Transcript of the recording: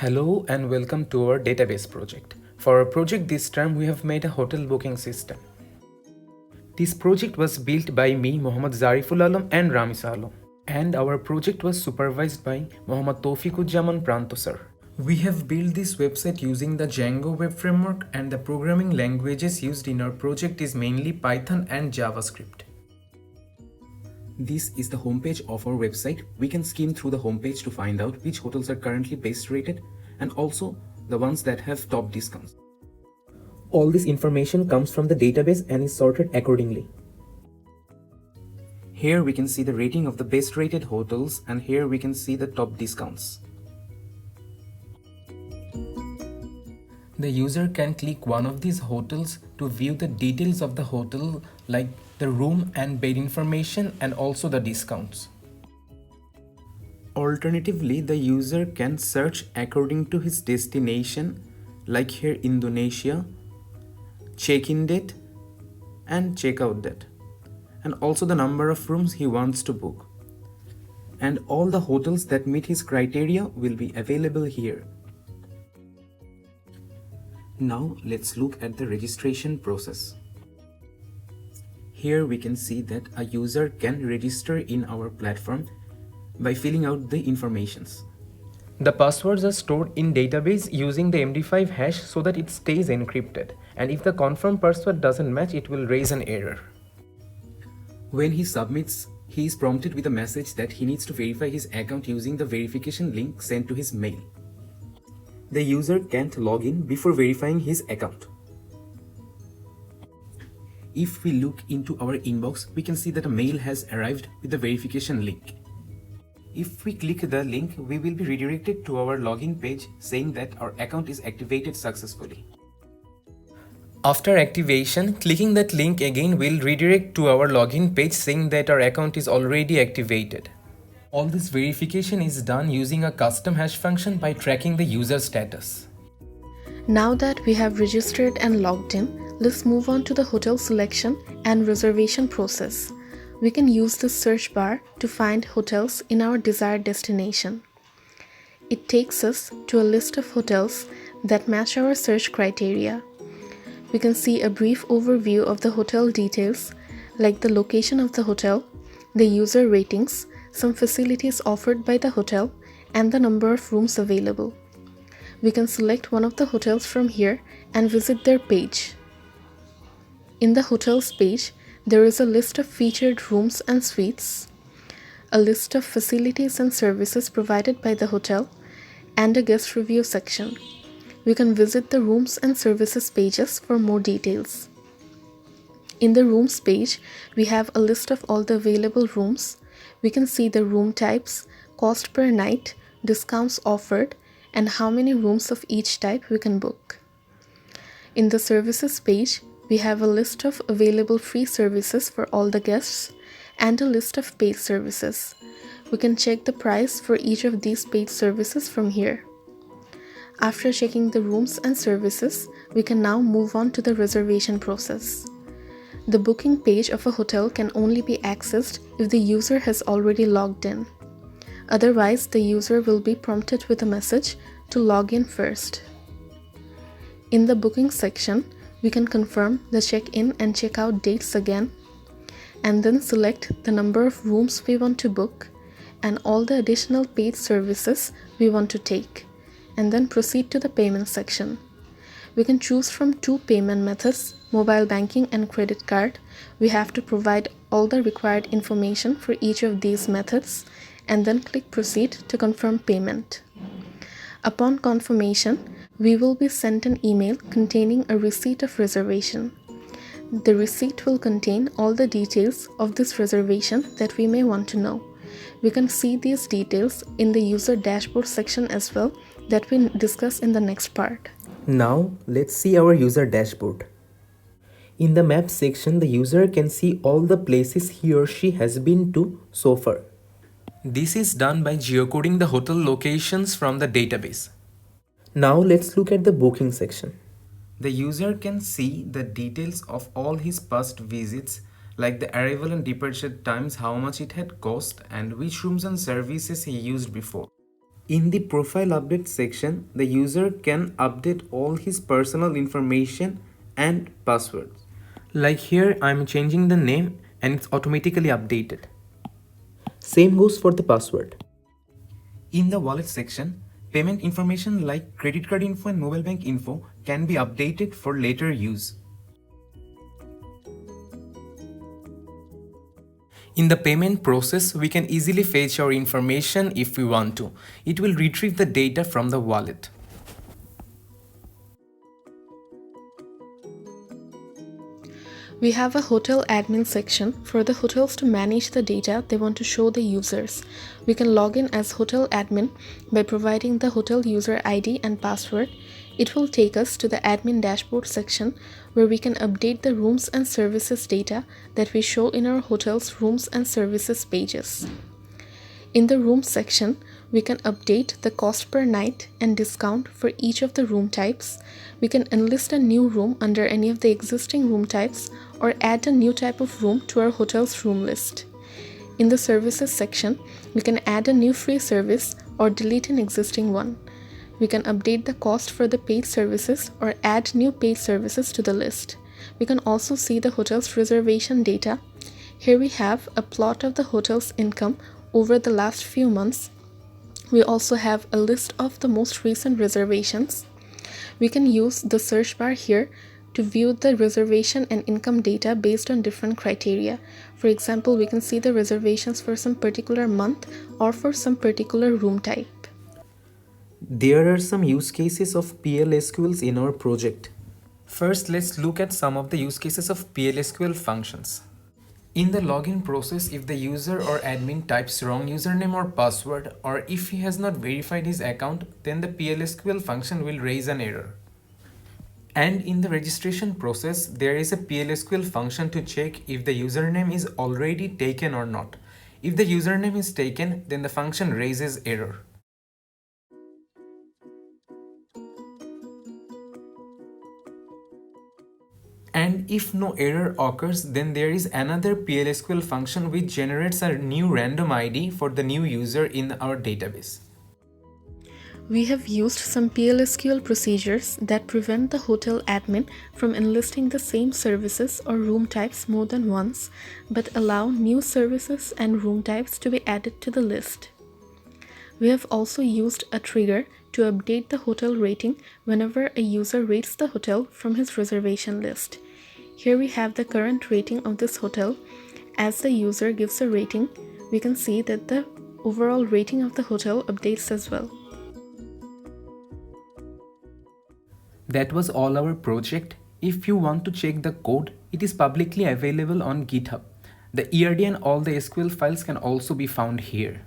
Hello and welcome to our database project. For our project this time we have made a hotel booking system. This project was built by me, Mohammad Zariful Alam and Ramis Alam, and our project was supervised by Mohammad Tawfiquzzaman Pranto sir. We have built this website using the Django web framework, and the programming languages used in our project is mainly Python and JavaScript. This is the homepage of our website. We can skim through the homepage to find out which hotels are currently best rated and also the ones that have top discounts. All this information comes from the database and is sorted accordingly. Here we can see the rating of the best rated hotels, and here we can see the top discounts. The user can click one of these hotels to view the details of the hotel, like the room and bed information and also the discounts. Alternatively, the user can search according to his destination, like here Indonesia, check-in date and check-out date, and also the number of rooms he wants to book. And all the hotels that meet his criteria will be available here. Now let's look at the registration process. Here we can see that a user can register in our platform by filling out the informations. The passwords are stored in database using the MD5 hash so that it stays encrypted, and if the confirm password doesn't match, it will raise an error. When he submits, he is prompted with a message that he needs to verify his account using the verification link sent to his mail. The user can't log in before verifying his account. If we look into our inbox, we can see that a mail has arrived with the verification link. If we click the link, we will be redirected to our login page saying that our account is activated successfully. After activation, clicking that link again will redirect to our login page saying that our account is already activated. All this verification is done using a custom hash function by tracking the user status. Now that we have registered and logged in, let's move on to the hotel selection and reservation process. We can use the search bar to find hotels in our desired destination. It takes us to a list of hotels that match our search criteria. We can see a brief overview of the hotel details like the location of the hotel, the user ratings, some facilities offered by the hotel, and the number of rooms available. We can select one of the hotels from here and visit their page. In the hotels page, there is a list of featured rooms and suites, a list of facilities and services provided by the hotel, and a guest review section. We can visit the rooms and services pages for more details. In the rooms page, we have a list of all the available rooms. We can see the room types, cost per night, discounts offered, and how many rooms of each type we can book. In the services page, we have a list of available free services for all the guests and a list of paid services. We can check the price for each of these paid services from here. After checking the rooms and services, we can now move on to the reservation process. The booking page of a hotel can only be accessed if the user has already logged in. Otherwise, the user will be prompted with a message to log in first. In the booking section, we can confirm the check-in and check-out dates again, and then select the number of rooms we want to book and all the additional paid services we want to take, and then proceed to the payment section. We can choose from two payment methods, mobile banking and credit card. We have to provide all the required information for each of these methods and then click proceed to confirm payment. Upon confirmation, we will be sent an email containing a receipt of reservation. The receipt will contain all the details of this reservation that we may want to know. We can see these details in the user dashboard section as well that we discuss in the next part. Now let's see our user dashboard. In the map section, the user can see all the places he or she has been to so far. This is done by geocoding the hotel locations from the database. Now let's look at the booking section. The user can see the details of all his past visits, like the arrival and departure times, how much it had cost, and which rooms and services he used before. In the profile update section, the user can update all his personal information and passwords. Like here, I'm changing the name and it's automatically updated. Same goes for the password. In the wallet section, payment information like credit card info and mobile bank info can be updated for later use. In the payment process, we can easily fetch our information if we want to. It will retrieve the data from the wallet. We have a hotel admin section for the hotels to manage the data they want to show the users. We can log in as hotel admin by providing the hotel user ID and password. It will take us to the admin dashboard section where we can update the rooms and services data that we show in our hotel's rooms and services pages. In the room section, we can update the cost per night and discount for each of the room types. We can enlist a new room under any of the existing room types or add a new type of room to our hotel's room list. In the services section, we can add a new free service or delete an existing one. We can update the cost for the paid services or add new paid services to the list. We can also see the hotel's reservation data. Here we have a plot of the hotel's income over the last few months. We also have a list of the most recent reservations. We can use the search bar here to view the reservation and income data based on different criteria. For example, we can see the reservations for some particular month or for some particular room type. There are some use cases of PLSQLs in our project. First, let's look at some of the use cases of PLSQL functions. In the login process, if the user or admin types wrong username or password, or if he has not verified his account, then the PLSQL function will raise an error. And in the registration process, there is a PLSQL function to check if the username is already taken or not. If the username is taken, then the function raises error. And if no error occurs, then there is another PLSQL function which generates a new random ID for the new user in our database. We have used some PLSQL procedures that prevent the hotel admin from enlisting the same services or room types more than once, but allow new services and room types to be added to the list. We have also used a trigger to update the hotel rating whenever a user rates the hotel from his reservation list. Here we have the current rating of this hotel. As the user gives a rating, we can see that the overall rating of the hotel updates as well. That was all our project. If you want to check the code, it is publicly available on GitHub. The ERD and all the SQL files can also be found here.